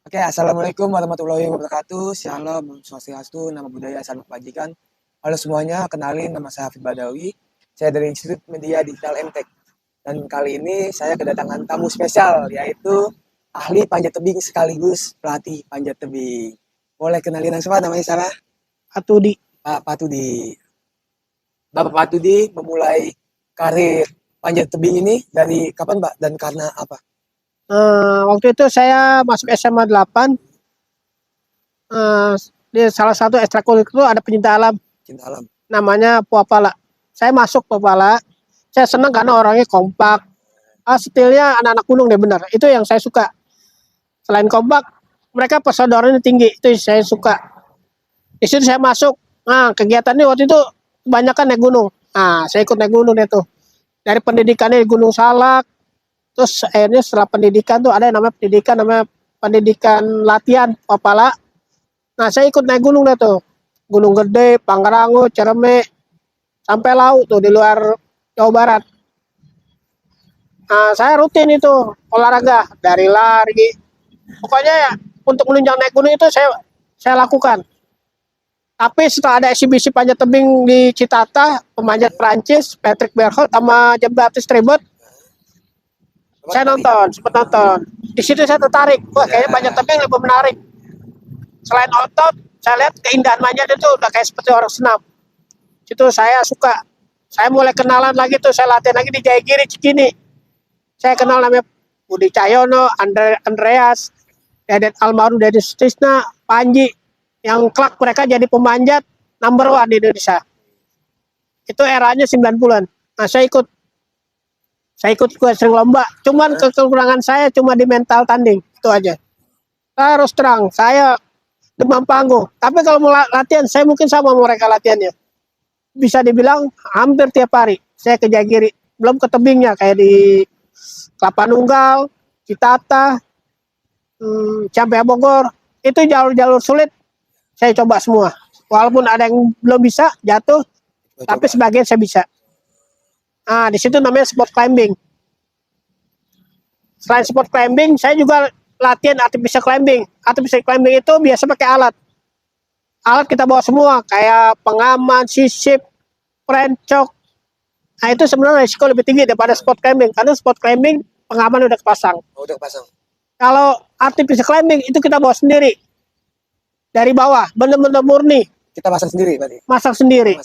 Oke, assalamualaikum warahmatullahi wabarakatuh. Shalom, swastiastu, nama budaya, salam kebajikan. Halo semuanya, kenalin nama saya Hafid Badawi. Saya dari Institut Media Digital MTech. Dan kali ini saya kedatangan tamu spesial, yaitu ahli panjat tebing sekaligus pelatih panjat tebing. Boleh kenalin siapa namanya siapa? Atudi. Pak Patudi. Bapak Patudi memulai karir panjat tebing ini dari kapan, Pak? Dan karena apa? Waktu itu saya masuk SMA 8. Di salah satu ekstrakurikuler ada pencinta alam, Cinta alam. namanya Puapala. Saya masuk Puapala. Saya senang karena orangnya kompak. Stilnya anak-anak gunung deh, benar. Itu yang saya suka. Selain kompak, mereka persaudaraan tinggi. Itu yang saya suka. Di situ saya masuk. Kegiatannya waktu itu kebanyakan naik gunung. Saya ikut naik gunung itu. Dari pendidikannya di Gunung Salak. Terus akhirnya setelah pendidikan tuh ada yang namanya pendidikan latihan Puapala. Nah, saya ikut naik gunung deh tuh. Gunung Gede, Pangrango, Cereme, sampai Laut tuh di luar Jawa Barat. Nah, saya rutin itu olahraga dari lari. Pokoknya ya untuk menunjang naik gunung itu saya lakukan. Tapi setelah ada eksibisi panjat tebing di Citata, pemanjat Prancis, Patrick Berhot sama Jean-Baptiste Tribot, saya nonton, sempat nonton. Di situ saya tertarik. Wah, kayaknya panjat tebing lebih menarik. Selain otot, saya lihat keindahan manjat itu udah kayak seperti orang senam. Itu saya suka. Saya mulai kenalan lagi tuh, saya latihan lagi di Jayagiri Cikini. Saya kenal namanya Budi Cahyono, Andreas, Dedet Almarhum, Dedet Sutisna, Panji, yang kelak mereka jadi pemanjat number one di Indonesia. Itu eranya 90-an. Nah, saya ikut sering lomba. Cuman kekurangan saya cuma di mental tanding, itu aja. Saya harus terang, saya demam panggung. Tapi kalau mau latihan, saya mungkin sama mereka latihannya. Bisa dibilang hampir tiap hari. Saya ke Jagiri, belum ke tebingnya kayak di Kelapa Nunggal, Citata, sampai Bogor. Itu jalur-jalur sulit, saya coba semua. Walaupun ada yang belum bisa jatuh, tapi sebagian saya bisa. Di situ namanya sport climbing. Selain sport climbing, saya juga latihan artificial climbing. Artificial climbing itu biasa pakai alat. Alat kita bawa semua, kayak pengaman, sisip, perencok. Nah, itu sebenarnya risiko lebih tinggi daripada sport climbing, karena sport climbing pengaman udah kepasang. Udah pasang. Kalau artificial climbing itu kita bawa sendiri dari bawah, benar-benar murni. Kita pasang sendiri berarti. Masak sendiri.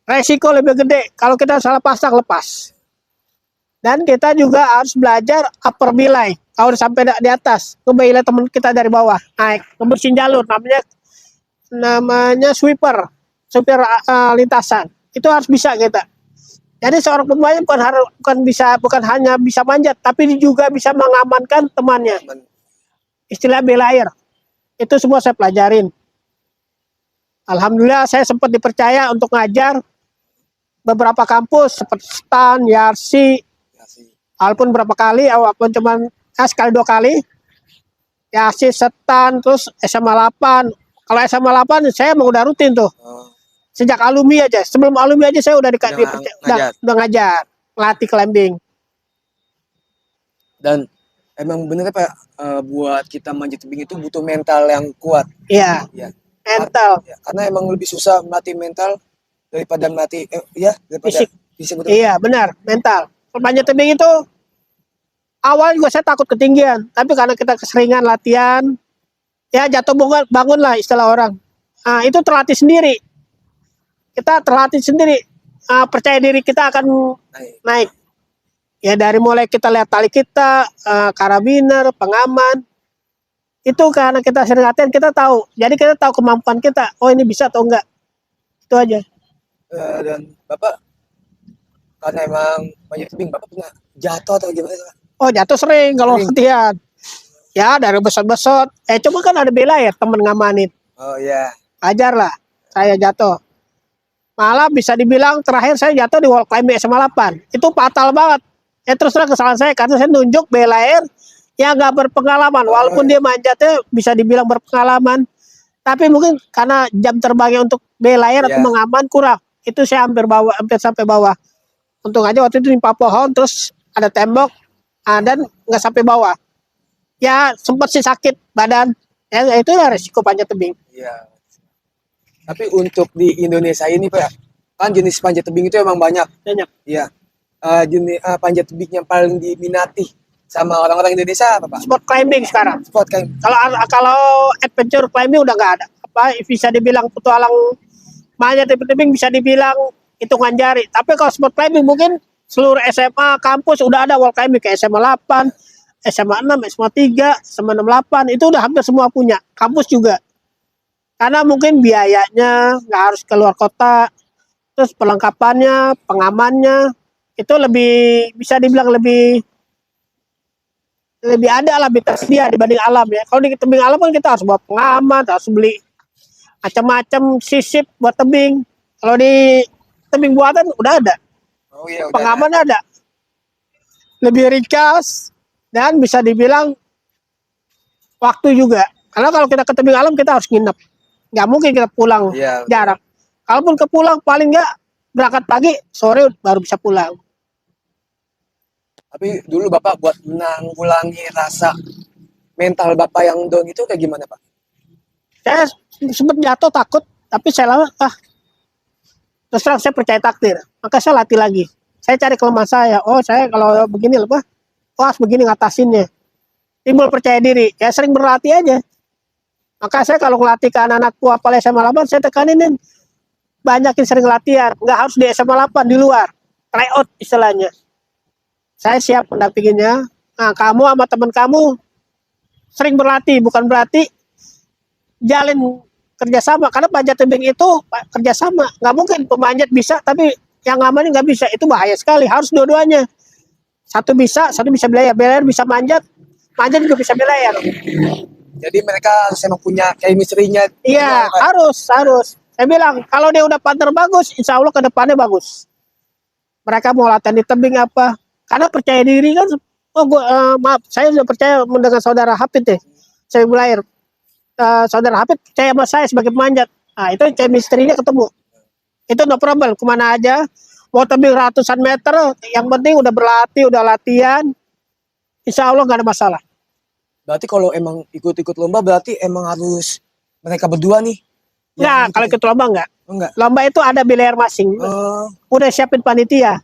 Resiko lebih gede. Kalau kita salah pasang, lepas. Dan kita juga harus belajar upper belay. Kalau sampai di atas, ngebelai teman kita dari bawah, naik, ngebersihin jalur, namanya sweeper lintasan. Itu harus bisa kita. Jadi seorang pembalap bukan hanya bisa manjat, tapi juga bisa mengamankan temannya. Istilah belayer. Itu semua saya pelajarin. Alhamdulillah saya sempat dipercaya untuk ngajar beberapa kampus seperti Stan, Yarsi, walaupun berapa kali, walaupun cuma sekali 2 kali. Yarsi, Stan, terus SMA 8. Kalau SMA 8 saya mau udah rutin tuh. Sejak alumni aja, sebelum alumni aja saya udah udah ngajar, pelatih climbing. Dan emang bener Pak, buat kita manjat tebing itu butuh mental yang kuat. Iya. Ya. Mental. Karena emang lebih susah melatih mental daripada melatih daripada fisik. Iya, benar, mental. Manjat tebing itu awal juga saya takut ketinggian, tapi karena kita keseringan latihan, ya jatuh bangun lah istilah orang. Itu terlatih sendiri. Kita terlatih sendiri, percaya diri kita akan naik. Ya dari mulai kita lihat tali kita, karabiner, pengaman, itu karena kita sering latihan kita tahu. Jadi kita tahu kemampuan kita. Oh ini bisa atau enggak? Itu aja. Dan Bapak karena emang banyak tebing, Bapak pernah jatuh atau gimana? Oh jatuh sering kalau latihan. Ya dari besot-besot. Cuma kan ada bela ya temen ngamanin. Oh iya. Ajar lah saya jatuh. Malah bisa dibilang terakhir saya jatuh di wall climbing SMA 8. Itu fatal banget. Terus terang kesalahan saya karena saya nunjuk belayer yang gak berpengalaman. Walaupun dia manjatnya bisa dibilang berpengalaman. Tapi mungkin karena jam terbangnya untuk belayer atau mengaman kurang. Itu saya hampir sampai bawah. Untung aja waktu itu nimpa pohon terus ada tembok dan nggak sampai bawah. ya sempat sih sakit badan. Ya itu lah resiko panjat tebing. Iya. Tapi untuk di Indonesia ini Pak, kan jenis panjat tebing itu emang banyak. Banyak. Iya. Jenis panjat tebing yang paling diminati sama orang-orang Indonesia apa Pak? Sport climbing sekarang. Sport kan. Kalau adventure climbing udah nggak ada. Apa bisa dibilang petualang manjat tebing bisa dibilang hitungan jari. Tapi kalau sport climbing mungkin seluruh SMA kampus udah ada wall climbing kayak SMA 8, SMA 6, SMA 3, SMA 68 itu udah hampir semua punya. Kampus juga. Karena mungkin biayanya nggak harus keluar kota, terus perlengkapannya, pengamannya itu lebih bisa dibilang lebih ada lah, lebih tersedia dibanding alam ya. Kalau di tebing alam kan kita harus bawa pengaman, harus beli macam-macam sisip buat tebing. Kalau di tebing buatan udah ada, Oh iya, udah pengaman ada. Lebih ringkas dan bisa dibilang waktu juga. Karena kalau kita ke tebing alam kita harus nginep. Nggak mungkin kita pulang Iya. jarang. Kalaupun ke pulang paling nggak berangkat pagi, sore baru bisa pulang. Tapi dulu Bapak buat menanggulangi rasa mental Bapak yang down itu kayak gimana Pak? Saya sempat jatuh takut, tapi saya lama terus terang saya percaya takdir. Maka saya latih lagi. Saya cari kelemahan saya. Oh saya kalau begini lebah, oh harus begini ngatasinnya. Timbul percaya diri. Ya sering berlatih aja. Maka saya kalau ngelatih ke anak-anakku apalagi SMA 8, saya tekanin banyakin sering latihan. Nggak harus di SMA 8, di luar. Tryout istilahnya. Saya siap mendampinginya. Nah, kamu sama teman kamu sering berlatih, bukan berarti jalin kerjasama. Karena panjat tebing itu kerjasama. Nggak mungkin pemanjat bisa, tapi yang ngamanin nggak bisa. Itu bahaya sekali. Harus dua-duanya. Satu bisa belayar. Belayar bisa manjat juga bisa belayar. Jadi mereka harus emang punya chemistry-nya. Iya, harus. Saya bilang, kalau dia udah partner bagus, insya Allah ke depannya bagus. Mereka mau latihan di tebing apa? Karena percaya diri kan. Oh, maaf, saya sudah percaya dengan saudara Hafid deh. Saya belayar. Saudara Hafid percaya sama saya sebagai pemanjat. Nah, itu chemistry-nya ketemu. Itu no problem, kemana aja. Mau tebing ratusan meter, yang penting udah berlatih, udah latihan. Insya Allah nggak ada masalah. Berarti kalau emang ikut-ikut lomba berarti emang harus mereka berdua nih. Enggak, kalau ikut lomba enggak. Enggak. Lomba itu ada belayar masing. Udah siapin panitia.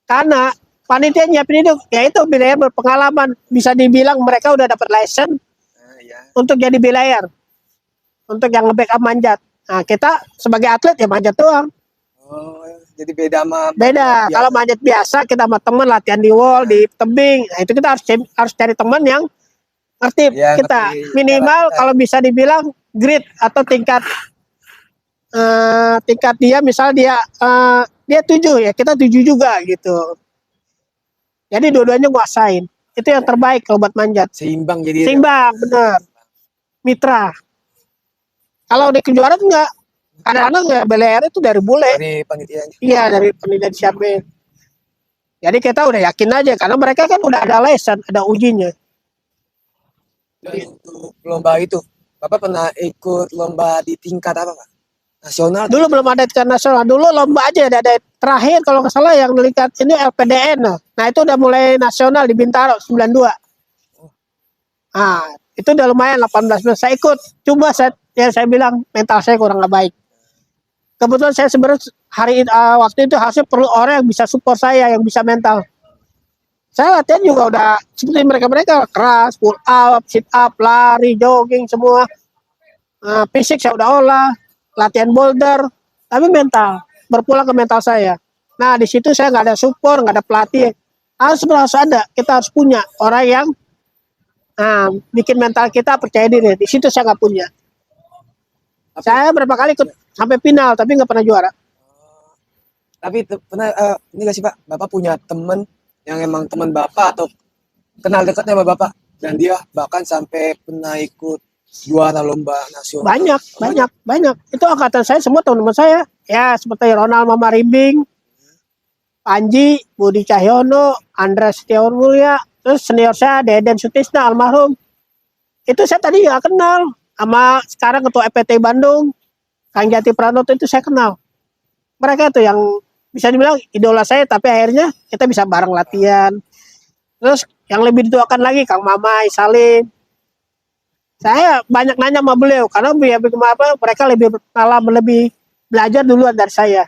Karena panitia nyiapin itu, ya itu belayar berpengalaman. Bisa dibilang mereka udah dapat license untuk jadi belayar. Untuk yang nge-backup manjat. Nah, kita sebagai atlet ya manjat doang. Oh, jadi beda sama Beda. Kalau manjat biasa kita sama teman latihan di wall, di tebing. Nah, itu kita harus cari teman yang ngerti Ya, kita. ngerti Minimal kita. kalau bisa dibilang grade atau tingkat dia misalnya dia 7 ya kita 7 juga gitu. Jadi dua-duanya nguasain. Itu yang terbaik kalau buat manjat. Seimbang jadi. Seimbang, bener. Mitra. Kalau di kejuaraan enggak. Kadang-kadang ya belayar itu dari bule. Dari panitianya. Iya, dari panitia siapin. Jadi kita udah yakin aja karena mereka kan udah ada license, ada ujinya. Dan untuk lomba itu, Bapak pernah ikut lomba di tingkat apa Pak? Nasional? Dulu belum ada tingkat nasional. Dulu lomba aja ada terakhir kalau nggak salah yang tingkat ini LPDN. Nah itu udah mulai nasional di Bintaro 92. Nah itu udah lumayan 18 belas. Saya ikut. Coba saya bilang mental saya kurang nggak baik. Kebetulan saya sebenarnya waktu itu harusnya perlu orang yang bisa support saya, yang bisa mental. Saya latihan juga udah seperti mereka keras, pull up, sit up, lari, jogging semua. Fisik saya udah olah, latihan boulder, tapi mental berpulang ke mental saya. Nah di situ saya nggak ada support, nggak ada pelatih. Harus ada, kita harus punya orang yang bikin mental kita percaya diri. Di situ saya nggak punya. Saya berapa kali ikut sampai final, tapi nggak pernah juara. Tapi pernah ini nggak sih Pak, Bapak punya temen yang emang teman Bapak atau kenal dekatnya sama Bapak dan dia bahkan sampai pernah ikut juara lomba nasional? Banyak. Itu angkatan saya semua teman-teman saya. Ya seperti Ronald Mama Rimbing, Panji, Budi Cahyono, Andres Setiawan Mulya, terus senior saya Deden Sutisna almarhum. Itu saya tadi nggak kenal. Sama sekarang ketua EPT Bandung, Kang Jati Pranoto itu saya kenal. Mereka tuh yang bisa dibilang idola saya, tapi akhirnya kita bisa bareng latihan. Terus yang lebih dituakan lagi Kang Mamai, Salim. Saya banyak nanya sama beliau karena mereka lebih pengalaman, lebih belajar duluan dari saya.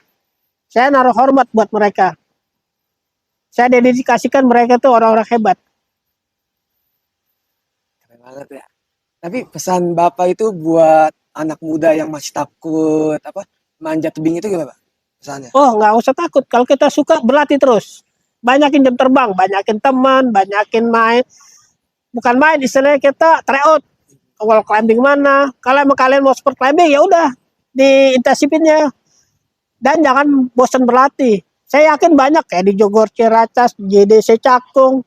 Saya naruh hormat buat mereka. Saya dedikasikan mereka tuh orang-orang hebat. Keren banget ya. Tapi pesan Bapak itu buat anak muda yang masih takut apa manjat tebing itu gimana, Pak? Pesannya. Oh, nggak usah takut. Kalau kita suka, berlatih terus. Banyakin jam terbang, banyakin teman, banyakin main. Bukan main, istilahnya kita try out. Kalau climbing mana, kalau emang kalian mau sport climbing ya udah diintensifin. Dan jangan bosan berlatih. Saya yakin banyak kayak di Jogor Ciracas, JDC Cakung.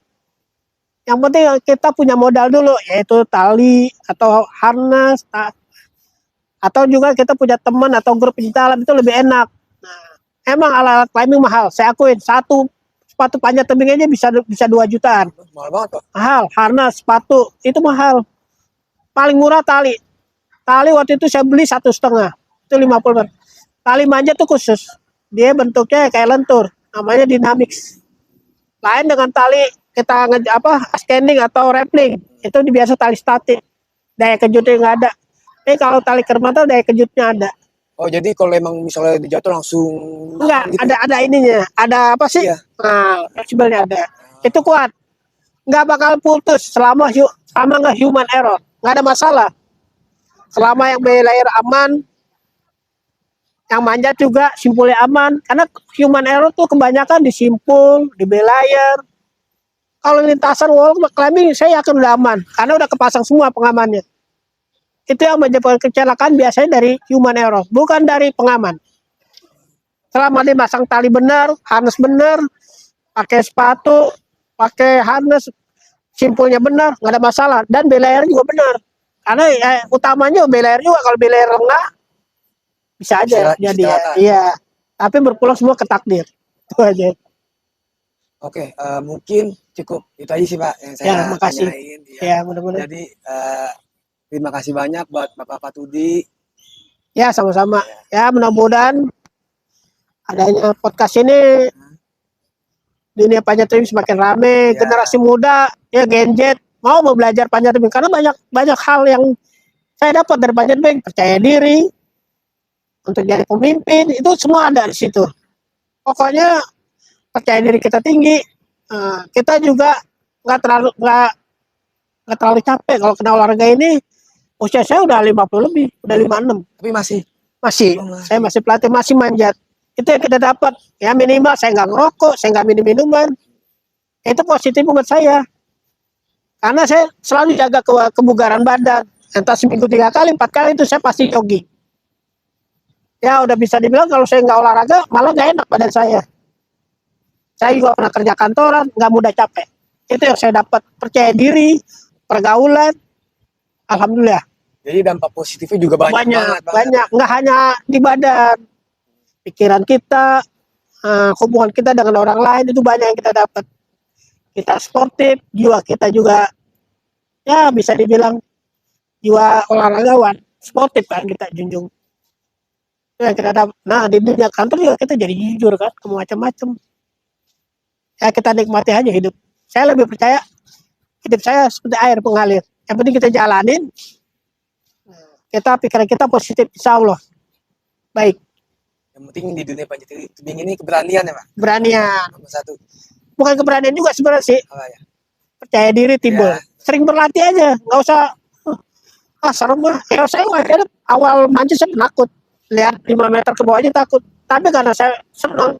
Yang penting kita punya modal dulu, yaitu tali atau harness, atau juga kita punya teman atau grup pecinta alam, itu lebih enak. Nah, emang alat-alat climbing mahal. Saya akuin satu sepatu panjat tebing aja bisa 2 jutaan. Mahal banget, Pak. Mahal, harness, sepatu itu mahal. Paling murah tali. Tali waktu itu saya beli 1,5, itu 50 bar. Tali manjat tuh khusus. Dia bentuknya kayak lentur, namanya dynamics. Lain dengan tali kita scanning atau rappelling, itu biasa tali statik. Daya kejutnya nggak ada. Tapi kalau tali kermata daya kejutnya ada. Oh, jadi kalau emang misalnya jatuh langsung Enggak, gitu. ada ininya. Ada apa sih? Iya. Nah, fleksibelnya ada. Itu kuat. Nggak bakal putus selama nggak human error. Nggak ada masalah. Selama yang layer aman, yang manjat juga simpulnya aman. Karena human error tuh kebanyakan di simpul, di layer. Kalau lintasan wall climbing saya yakin udah aman. Karena udah kepasang semua pengamannya. Itu yang menyebabkan kecelakaan biasanya dari human error, bukan dari pengaman. Selama dia pasang tali benar, harness benar, pakai sepatu, pakai harness, simpulnya benar, nggak ada masalah. Dan belayer juga benar. Karena utamanya belayer juga, kalau belayer lengah bisa aja jadi ya. Iya. Tapi berpulang semua ke takdir. Itu aja. Oke, mungkin cukup itu aja sih Pak yang saya makasih. tanyain. Ya, mudah-mudahan. Jadi terima kasih banyak buat Bapak Patudi. Ya, sama-sama. Ya, mudah-mudahan adanya podcast ini dunia panjat tebing semakin rame, generasi muda ya Gen Z mau belajar panjat tebing karena banyak hal yang saya dapat dari panjat tebing, percaya diri untuk jadi pemimpin, itu semua ada di situ. Pokoknya percaya diri kita tinggi, kita juga nggak terlalu capek. Kalau kena olahraga ini, usia saya udah 50 lebih, udah 56. Tapi masih saya masih pelatih, masih manjat. Itu yang kita dapat. Ya minimal saya nggak ngerokok, saya nggak minum minuman. Itu positif buat saya. Karena saya selalu jaga kebugaran badan. Entah seminggu 3 kali, 4 kali itu saya pasti jogging. Ya udah bisa dibilang kalau saya nggak olahraga malah nggak enak badan saya. Saya juga pernah kerja kantoran, nggak mudah capek. Itu yang saya dapat, percaya diri, pergaulan, alhamdulillah. Jadi dampak positifnya juga banyak. Nggak hanya di badan, pikiran kita, hubungan kita dengan orang lain itu banyak yang kita dapat. Kita sportif, jiwa kita juga ya bisa dibilang jiwa olahragawan, sportif kan kita junjung. Ya kita dapat. Nah di dunia kantor juga kita jadi jujur kan, ke macam-macam. Ya kita nikmati aja hidup. Saya lebih percaya hidup saya seperti air pengalir. Yang penting kita jalanin, pikiran kita positif, insya Allah baik. Yang penting di dunia panjat tebing ini keberanian ya Pak. Beranian. Nomor 1. Bukan keberanian juga sebenarnya sih. Ya? Percaya diri timbul. Ya. Sering berlatih aja, nggak usah serem lah. Ya saya wajar awal manjat saya penakut. Lihat 5 meter ke bawah aja takut. Tapi karena saya senang,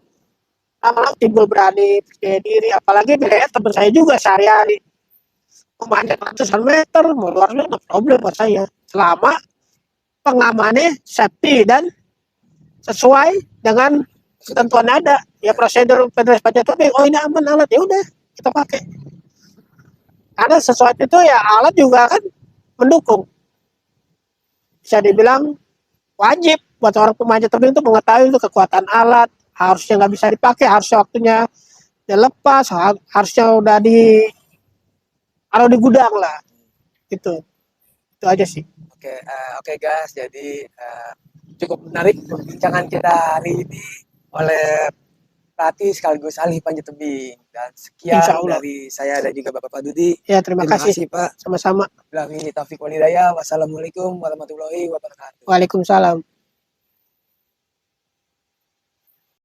lama-lama timbul berani, percaya diri. Apalagi teman saya juga sehari-hari memanjat ratusan meter, mau 200 meter, problem buat saya. Selama pengamannya safety dan sesuai dengan ketentuan ada. Ya prosedur federasi panjat tebing, oh ini aman alat, ya udah kita pakai. Karena sesuatu itu ya alat juga kan mendukung. Bisa dibilang wajib buat orang pemanjat tebing itu mengetahui itu kekuatan alat, harusnya nggak bisa dipakai, harusnya waktunya dilepas, harusnya udah kalau di gudang lah. Itu aja sih. Oke guys, jadi cukup menarik perbincangan kita hari ini oleh pelatih sekaligus ahli panjat tebing. Dan sekian Insya Allah. dari saya dan juga Bapak Dudi. Ya, terima kasih. Pak. Sama-sama. Bilang ini Taufik Walidaya. Wassalamualaikum warahmatullahi wabarakatuh. Waalaikumsalam.